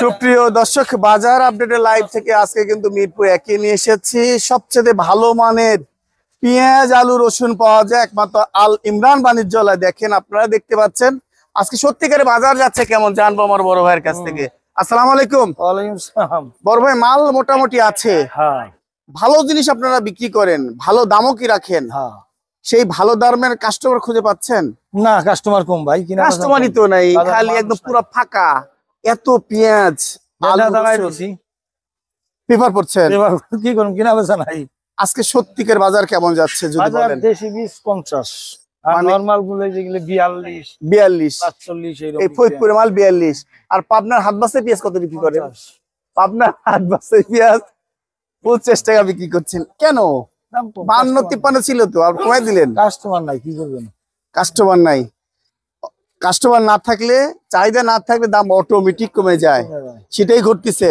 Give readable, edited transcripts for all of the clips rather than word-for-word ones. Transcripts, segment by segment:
সুপ্রিয় দর্শক, বাজার আপডেটের লাইভ থেকে আজকে কিন্তু মিরপুর একে নিয়ে এসেছি। সবচেয়ে ভালো মানের পেঁয়াজ, আলু, রসুন পাওয়া যায় একমাত্র আল ইমরান বাণিজ্যালয়। দেখেন, আপনারা দেখতে পাচ্ছেন আজকে সত্যিকারে বাজার যাচ্ছে কেমন জানবো আমার বড় ভাইয়ের কাছ থেকে। আসসালামু আলাইকুম। ওয়ালাইকুম আসসালাম। বড় ভাই, মাল মোটামুটি আছে? হ্যাঁ। ভালো জিনিস আপনারা বিক্রি করেন, ভালো দামও কি রাখেন? হ্যাঁ। সেই ভালো দামের কাস্টমার খুঁজে পাচ্ছেন? না, কাস্টমার কম ভাই, কাস্টমারই তো নাই, খালি একদম পুরো ফাঁকা। এত পেঁয়াজ, পেপার পড়ছেন, কি করুন, কিনা বেচা নাই। আজকে সত্যিকার বাজার কেমন যাচ্ছে যদি বলেন? দেশি 20-50, আর নরমাল গুলো যেগুলো 42 45 এই ফরিদপুরের মাল 42। আর পাবনার হাত বাসে পেঁয়াজ কত বিক্রি করেন? পাবনার হাত বাসে পেঁয়াজ 50 টাকা বিক্রি করছেন কেন? 52-53 ছিল তো, আর কমাই দিলেন। কাস্টমার নাই, কি করবেন? কাস্টমার নাই, কাস্টমার না থাকলে, চাহিদা না থাকলে দাম অটোমেটিক কমে যায়, সেটাই ঘটতেছে।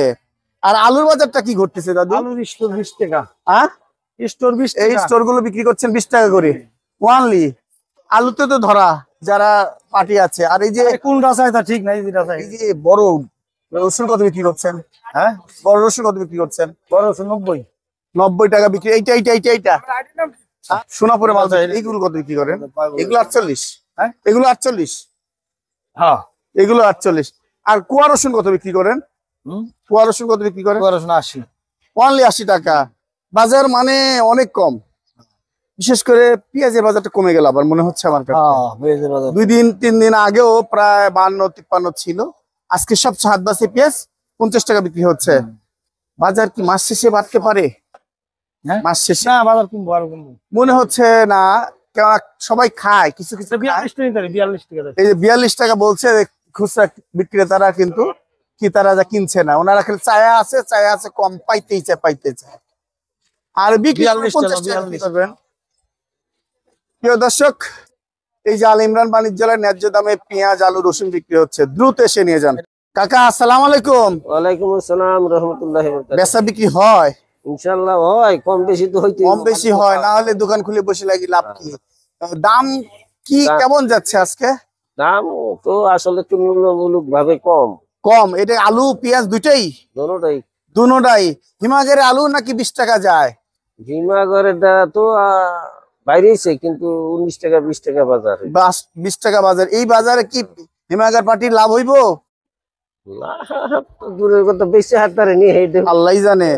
আর আলুর বাজারটা কি ঘটতেছে দাদু? আলুর স্টোর 20 টাকা। হ্যাঁ, স্টোর 20 টাকা। এই স্টোর গুলো বিক্রি করছেন 20 টাকা করে ওয়ানলি। আলুতে তো ধরা যারা পার্টি আছে। আর এই যে কোন রাসায় তা ঠিক নাই, এই যে বড় রসুন কত বিক্রি করছেন? হ্যাঁ, বড় রসুন কত বিক্রি করছেন? বড় রসুন 90 টাকা বিক্রি। এইটা সোনাপুরে মাল। এইগুলো কত বিক্রি করেন? এগুলো 48। হ্যাঁ, এগুলো 48। হ্যাঁ, এগুলো 48। আর কুয়া রসুন কত বিক্রি করেন? কুয়া রসুন কত বিক্রি করেন? কুয়া রসুন 80। অনলি 80 টাকা। বাজার মানে অনেক কম। বিশেষ করে পেঁয়াজের বাজারটা কমে গেল আবার মনে হচ্ছে আমার কাছে। 2-3 দিন আগেও প্রায় 52-53 ছিল। আজকে সবচেয়ে হাত বাসে পেঁয়াজ 50 টাকা বিক্রি হচ্ছে। বাজার কি মাস শেষে বাড়তে পারে? মাস শেষে না, বাজার কমবো। মনে হচ্ছে না, কেন সবাই খায়, কিছু কিছু 42 টাকা। এই যে 42 টাকা বলছে খুচরা বিক্রেতারা, কিন্তু ক্রেতারা যা কিনছে না, ওনারা খালি চায়া আছে কম, পাইতে চায়। আর বিক্রি 50 টাকা করবেন। প্রিয় দর্শক, এই যে আল ইমরান বাণিজ্যালয় ন্যায্য দামে পেঁয়াজ, আলু, রসুন বিক্রি হচ্ছে, দ্রুত এসে নিয়ে যান। কাকা আসসালামু আলাইকুম। ওয়ালাইকুম আসসালাম রাহমাতুল্লাহি ওয়া বারাকাতুহু। বেচা বিক্রি হয়? ইনশাআল্লাহ হয়, কম বেশি তো হইতেই, কম বেশি হয়, না হলে দোকান খুলে বসে লাগি লাভ কি? দাম কি কেমন যাচ্ছে আজকে? দাম তো আসলে তুলনামূলক ভাবে কম। এটা আলু পেঁয়াজ দুইটাই? দুটোটাই। হিমাগারে আলু নাকি 20 টাকা যায়? হিমাগারেটা তো বাইরেছে, কিন্তু 19 টাকা 20 টাকা বাজার। 20 টাকা বাজার। এই বাজারে কি হিমাগার পার্টির লাভ হইব? দূরের কথা, বেশি হাত ধরে নিয়ে আল্লাহ জানে।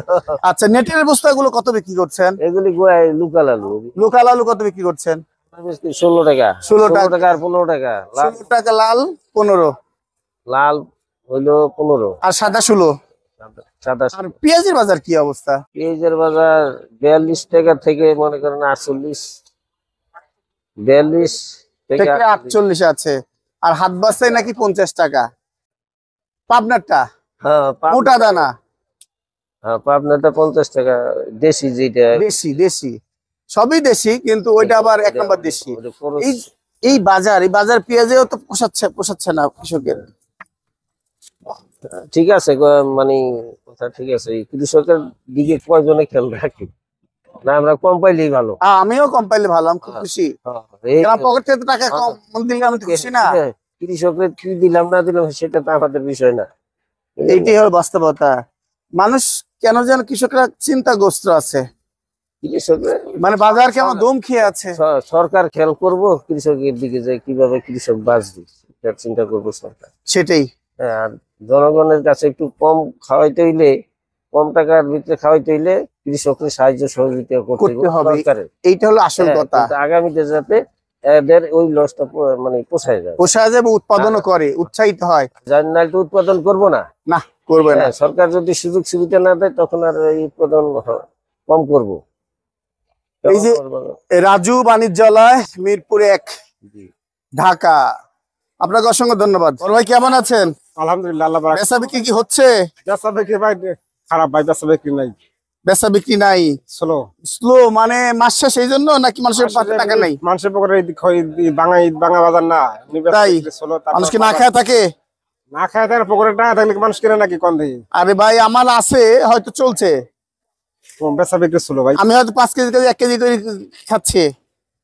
আচ্ছা, নেটের বস্তাগুলো কত বিক্রি করছেন? এগুলি লোকাল আলু কত বিক্রি করছেন? 16 টাকা। 16 টাকা আর 15 টাকা। 16 টাকা লাল, 15 লাল হইলো 15, আর সাদা 16। আর পেঁয়াজের বাজার কি অবস্থা? পেঁয়াজের বাজার 42 টাকা থেকে মনে করেন 48, 42 থেকে 48 আছে। আর হাত বাসায় নাকি 50 টাকা। পাবনারটা মোটা দানা? হ্যাঁ, পাবনাটা 50 টাকা। দেশি যেটা দেশি সবই দেশি, কিন্তু ওইটা আবার 1 নম্বর দেশি। এই বাজার পেঁয়াজেও তো পোষাচ্ছে না কৃষকের। ঠিক আছে, মানে কথা ঠিক আছে, কৃষকের দিকে কয়জনে খেয়াল রাখি না, আমরা কম পাইলেই ভালো। আমিও কম পাইলে ভালো, আমি খুব খুশি। পকেট থেকে টাকা কম দিলে আমি খুশি না। কৃষকের কি দিলাম না দিলাম সেটা তো আমাদের বিষয় না, এইটাই হলো বাস্তবতা। মানুষ কেন যেন কৃষকরা চিন্তাগ্রস্ত আছে, মানে বাজার কেমন দম খেয়ে আছে। সরকার খেয়াল করবো কৃষকের দিকে, যে কিভাবে কৃষক বাঁচবে চিন্তা করবো সরকার, সেটাই। আর জনগণের কাছে একটু কম খাওয়াইতে হইলে, কম টাকার ভিতরে খাওয়াইতে হইলে কৃষকের সাহায্য সহযোগিতা করতে হবে। এইটা হলো আসল কথা। আগামীতে যাতে এদের ওই লসটা মানে পোষায় যায়, উৎপাদনও করে, উৎসাহিত হয়। যার নাইলে তো উৎপাদন করবো না, করবে না। সরকার যদি সুযোগ সুবিধা না দেয় তখন আর এই উৎপাদন কম করবো। এই যে রাজু বাণিজ্যালয়, মিরপুর 1, ঢাকা। আপনাকে অসংখ্য ধন্যবাদ। ভাই কেমন আছেন? আলহামদুলিল্লাহ। বেচা বিক্রি কি হচ্ছে? বেচা বিক্রি ভাই খারাপ ভাই, বেচা বিক্রি নাই। বেচা বিক্রি নাই, স্লো। মানে মাস শেষ এই জন্য নাকি মানুষের টাকা নাই? মানুষের পকেটে বাঙা বাজার না, তাই মানুষকে না খায় থাকে। না খায় থাকে, পকেটে টাকা থাকলে মানুষ কিনে নাকি কম দেয়? আরে ভাই, আমার আছে, হয়তো চলছে। বেচা বিক্রি ছিল ভাই। আমি হয়তো 5 কেজি 1 কেজি করে খাচ্ছি।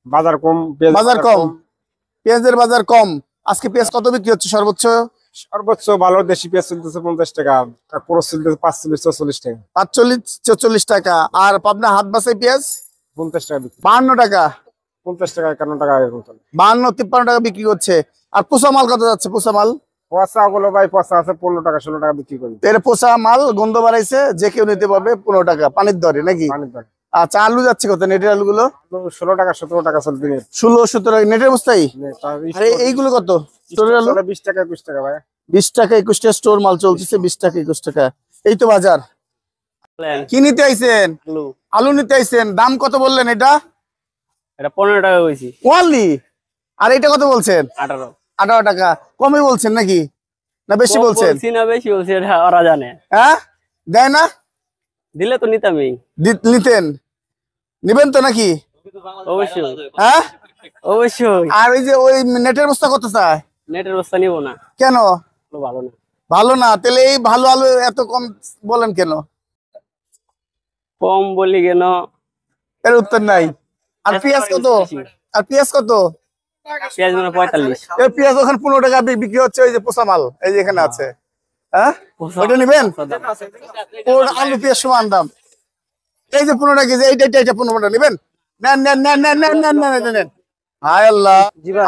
বাজার কম, পেঁয়াজের বাজার কম। আজকে পেঁয়াজ কত বিক্রি হচ্ছে সর্বোচ্চ? সর্বোচ্চ ভালো দেশি পেঁয়াজ চলতেছে 50 টাকা, আর পুরো চলতেছে 45-44 টাকা। 45-44 টাকা। আর পাবনা হাত বাসাই পেঁয়াজ 50 টাকা বিক্রি, 52 টাকা, 50 টাকা 51 টাকা এরকম চলে। 52-53 টাকা বিক্রি করছে। আর পোষা মাল কত যাচ্ছে? পোষা মাল পচা গুলো ভাই পচা আছে 15 টাকা 16 টাকা বিক্রি করি। এর পোষা মাল গন্ধ বাড়াইছে, যে কেউ নিতে পারবে 15 টাকা পানির দরে নাকি? পানির দাম আচ্ছা, আলু যাচ্ছে কত? নেটের আলুগুলো 16 টাকা 17 টাকা চলবে। 16-17 নেটের বস্তাই। আর এইগুলো কত? স্টোরের আলু 20 টাকা 21 টাকা ভাই। 20 টাকা 21 টাকা স্টোর মাল চলতেছে, 20 টাকা 21 টাকা। এই তো বাজার। কি নিতে আইছেন? আলু নিতে আইছেন। দাম কত বললেন এটা? এটা 15 টাকা কইছি। ওয়ানলি। আর এটা কত বলছেন? 18 18 টাকা। কমই বলছেন নাকি না বেশি বলছেন? বলছি না বেশি বলছি, এটা ওরা জানে। হ্যাঁ, দেয় না? দিলে তো নিতামই। নিতেন, নিবেন তো নাকি? অবশ্যই হ্যাঁ, অবশ্যই। আর ওই যে ওই নেটের বস্তা কত চায়? নেটের বস্তা নিব না, কেন? ভালো না। ভালো না? তাহলে এই ভালো আলু এত কম বলেন কেন? কম বলি কেন? এর উত্তর নাই। আর পেঁয়াজ কত? আর পেঁয়াজ কত? পেঁয়াজ মানে 45। এই পেঁয়াজ ওখানে 15 টাকা বিক্রি হচ্ছে। ওই যে পোষা মাল এই যে এখানে আছে। হ্যাঁ, ওইটা নিবেন? ওর আলু পেঁয়াজ সমান দাম। এই যে 15 টাকা কেজি, এইটা 15 টাকা নিবেন? নেন নেন নেন নেন নেন নেন নেন নেন। হায় আল্লাহ,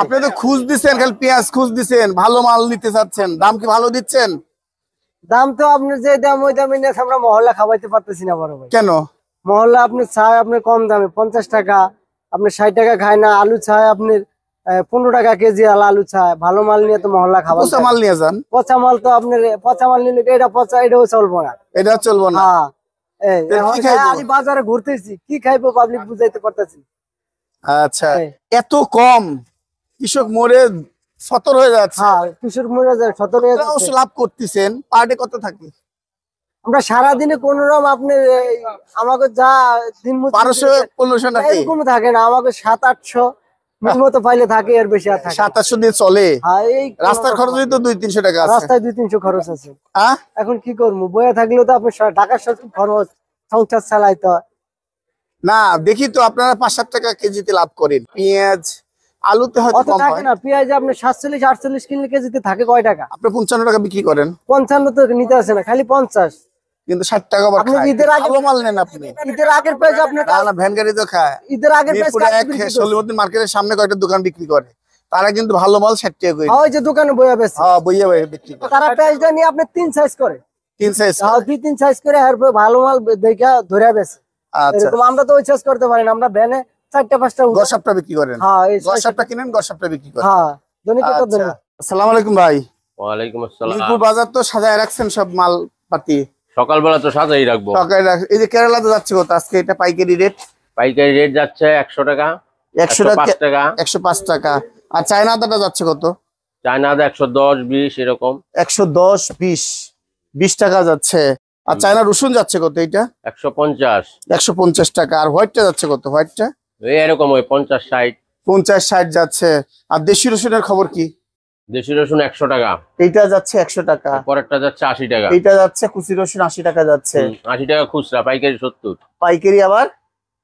আপনি তো খুঁজ দিচ্ছেন, খালি পেঁয়াজ খুঁজ দিচ্ছেন, ভালো মাল নিতে চাচ্ছেন, দাম কি ভালো দিচ্ছেন? দাম তো আপনি যে দাম ওই দামে নিয়ে আমরা মহল্লা খাওয়াইতে পারতেছি না বড় ভাই। কেন? মহল্লা আপনি চায় আপনি কম দামে 50 টাকা, আপনি 60 টাকা খায় না। আলু চায় আপনি 15 টাকা কেজি আলু চায়। ভালো মাল নিয়ে তো মহল্লা খাওয়া। পোষা মাল নিয়ে যান। পচা মাল তো আপনার পচা মাল নিলে এটা পচা, এটাও চলবো না। এটা চলবো না। হ্যাঁ, তো কি খাইবো? আমি বাজারে ঘুরতেছি, কি খাইবো পাবলিক বুঝাইতে পারতেছি। আচ্ছা, এত কম কৃষক মরে সতর হয়ে যাচ্ছে। হ্যাঁ, কৃষক মরে যায়, 17 অবশ্য লাভ করতেছেন। পার ডে কত থাকে? আমরা সারাদিনে কোন রকম আপনার আমাকে যা দিন 1200-1500 নাকি? এরকম থাকে না, আমাকে 700-800 মতো পাইলে থাকে, এর বেশি আর থাকে না। 2700 দিয়ে চলে। হ্যাঁ, এই রাস্তার খরচই তো 200-300 টাকা আছে। রাস্তায় 200-300 খরচ আছে। হ্যাঁ, এখন কি করবো, বয়ে থাকলেও তো আপনার ঢাকার সাথে খরচ, সংসার চালাইতে হয়। না দেখি তো আপনারা 5-7 টাকা কেজিতে লাভ করেন। পেঁয়াজ আলুতে হয়তো অত কম থাকে হয়। না। পেঁয়াজ আপনি 47-48 কিনলে কেজিতে থাকে কয় টাকা? আপনি 55 টাকা বিক্রি করেন, 55 তো নিতে আসে না, খালি 50। কিন্তু 60 টাকা আবার আপনি খায়। ঈদের আগে ভালো মাল নেন আপনি। ঈদের আগের পেঁয়াজ আপনি না না, ভ্যান গাড়ি তো খায়। ঈদের আগের পেঁয়াজ মিরপুরে এক সলিমুদ্দিন মার্কেটের সামনে কয়টা দোকান বিক্রি করে, তারা কিন্তু ভালো মাল 60 টাকা করে। ওই যে দোকানে বইয়া বেছে, হ্যাঁ, বইয়া বইয়া বিক্রি করে। তারা পেঁয়াজটা নিয়ে আপনি 3 সাইজ করে, 3 সাইজ। 2-3 সাইজ করে এরপর ভালো মাল দেখা ধরে বেছে। আচ্ছা, এরকম আমরা তো ওই সাইজ করতে পারি না, আমরা ভ্যানে 4টা-5টা। গসাপটা বিক্রি করেন? হ্যাঁ, এই গসাপটা কিনেন, গসাপটা বিক্রি করেন। হ্যাঁ, দৈনিক একটা আচ্ছা, দৈনিক। আসসালামু আলাইকুম ভাই। ওয়ালাইকুম আসসালাম। মিরপুর বাজার তো সাজায় রাখছেন সব মাল পাতি। সকালবেলা তো সাজাই রাখবো। এই যে কেরালাতে যাচ্ছে কত আজকে? এটা পাইকারি রেট পাইকারি রেট যাচ্ছে 100 টাকা, 100 105 টাকা। 105 টাকা। আর চায়না আদাটা যাচ্ছে কত? চায়না আদা 110-20 এরকম। 110-20 টাকা যাচ্ছে। আর চায়না রসুন যাচ্ছে কত? এটা 150 150 টাকা। আর হোয়াইটটা যাচ্ছে কত? হোয়াইটটা এই এরকম ওই 50-60। 50-60 যাচ্ছে। আর দেশি রসুনের খবর কি? দেশি রসুন 100 টাকা, এইটা যাচ্ছে 100 টাকা। পরেরটা যাচ্ছে 80 টাকা। এইটা যাচ্ছে কুচি রসুন 80 টাকা যাচ্ছে। 80 টাকা খুচরা, পাইকারি 70। পাইকারি আবার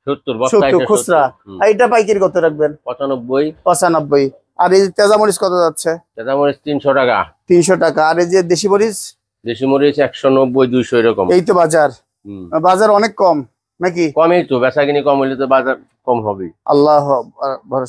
70 বস্তায় 70 খুচরা। আর এটা পাইকারি কত রাখবেন? 95। 95। আর এই তেজামরিচ কত যাচ্ছে? তেজামরিচ 300 টাকা। 300 টাকা। আর এই যে দেশি মরিচ? দেশি মরিচ 190-200 এরকম। এই তো বাজার। বাজার অনেক কম নাকি? কমই তো, বেচা কিনি কম হইলে তো বাজার কম হবে। আল্লাহ ভরসা।